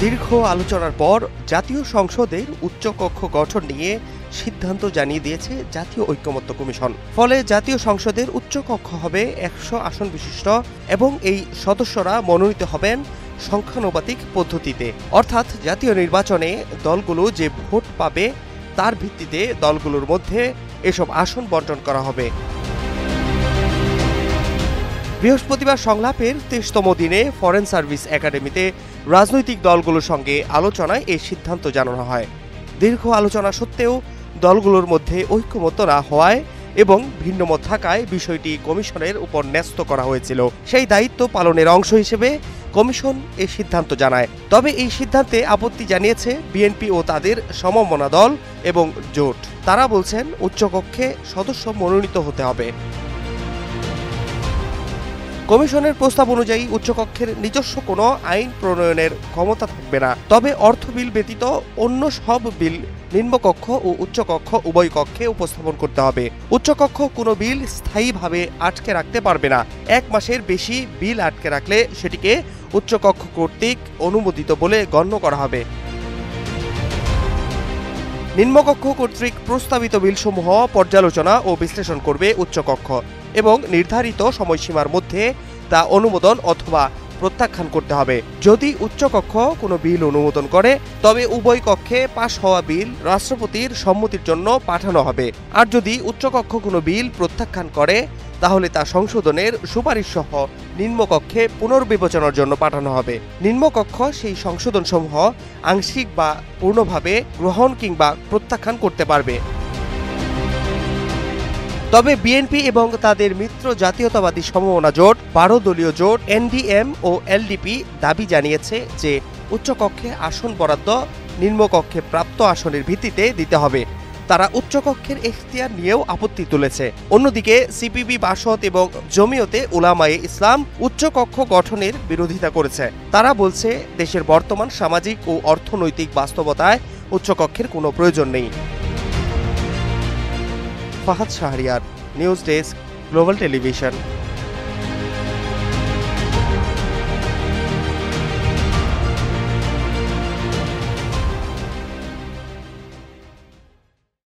দীর্ঘ আলোচনার পর জাতীয় সংসদের উচ্চকক্ষ গঠন নিয়ে সিদ্ধান্ত জানিয়ে দিয়েছে জাতীয় ঐকমত্য কমিশন। ফলে জাতীয় সংসদের উচ্চকক্ষ হবে 100 আসন বিশিষ্ট এবং এই সদস্যরা মনোনীত হবেন সংখ্যানুপাতিক পদ্ধতিতে। অর্থাৎ জাতীয় নির্বাচনে দলগুলো যে ভোট পাবে তার ভিত্তিতে দলগুলোর মধ্যে এসব আসন বণ্টন করা হবে। বৃহস্পতিবার সংলাপের 23তম দিনে ফরেন সার্ভিস একাডেমিতে রাজনৈতিক দলগুলোর সঙ্গে আলোচনায় এই সিদ্ধান্ত জানানো হয়। দীর্ঘ আলোচনা সত্ত্বেও দলগুলোর মধ্যে ঐক্যমত্য না হওয়ায় এবং ভিন্নমত থাকায় বিষয়টি কমিশনের উপর ন্যস্ত করা হয়েছিল। সেই দায়িত্ব পালনের অংশ হিসেবে কমিশন এই সিদ্ধান্ত জানায়। তবে এই সিদ্ধান্তে আপত্তি জানিয়েছে বিএনপি ও তাদের সমমনা দল এবং জোট। তারা বলছেন উচ্চকক্ষে সদস্য মনোনীত হতে হবে। কমিশনের প্রস্তাব অনুযায়ী উচ্চকক্ষের নিজস্ব কোনো আইন প্রণয়নের ক্ষমতা থাকবে না। তবে অর্থ বিল ব্যতীত অন্য সব বিল নিম্নকক্ষ ও উচ্চকক্ষ উভয় কক্ষে উপস্থাপন করতে হবে। উচ্চকক্ষ কোনো বিল স্থায়ীভাবে আটকে রাখতে পারবে না। 1 মাসের বেশি বিল আটকে রাখলে সেটিকে উচ্চকক্ষ কর্তৃক অনুমোদিত বলে গণ্য করা হবে। নিম্নকক্ষ কর্তৃক প্রস্তাবিত বিলসমূহ পর্যালোচনা ও বিশ্লেষণ করবে উচ্চকক্ষ এবং নির্ধারিত সময়সীমার মধ্যে তা অনুমোদন অথবা প্রত্যাখ্যান করতে হবে। যদি উচ্চকক্ষ কোনো বিল অনুমোদন করে তবে উভয় কক্ষে পাশ হওয়া বিল রাষ্ট্রপতির সম্মতির জন্য পাঠানো হবে। আর যদি উচ্চকক্ষ কোনো বিল প্রত্যাখ্যান করে তাহলে তা সংশোধনের সুপারিশ সহ নিম্নকক্ষে পুনর্বিবেচনার জন্য পাঠানো হবে। নিম্নকক্ষ সেই সংশোধনসমূহ আংশিক বা পূর্ণভাবে গ্রহণ কিংবা প্রত্যাখ্যান করতে পারবে। তবে বিএনপি এবং তাদের মিত্র জাতীয়তাবাদী সমমনা জোট 12 দলীয় জোট এনডিএম ও এলডিপি দাবি জানিয়েছে যে উচ্চকক্ষে আসন বরাদ্দ নিম্নকক্ষে প্রাপ্ত আসনের ভিত্তিতে দিতে হবে। তারা উচ্চকক্ষের এখতিয়ার নিয়েও আপত্তি তুলেছে। অন্যদিকে সিপিবি, বাসদ এবং জমিয়তে উলামায়ে ইসলাম উচ্চকক্ষ গঠনের বিরোধিতা করেছে। তারা বলছে দেশের বর্তমান সামাজিক ও অর্থনৈতিক বাস্তবতায় উচ্চকক্ষের কোনো প্রয়োজন নেই। Fahad Shahriar, news desk, global television.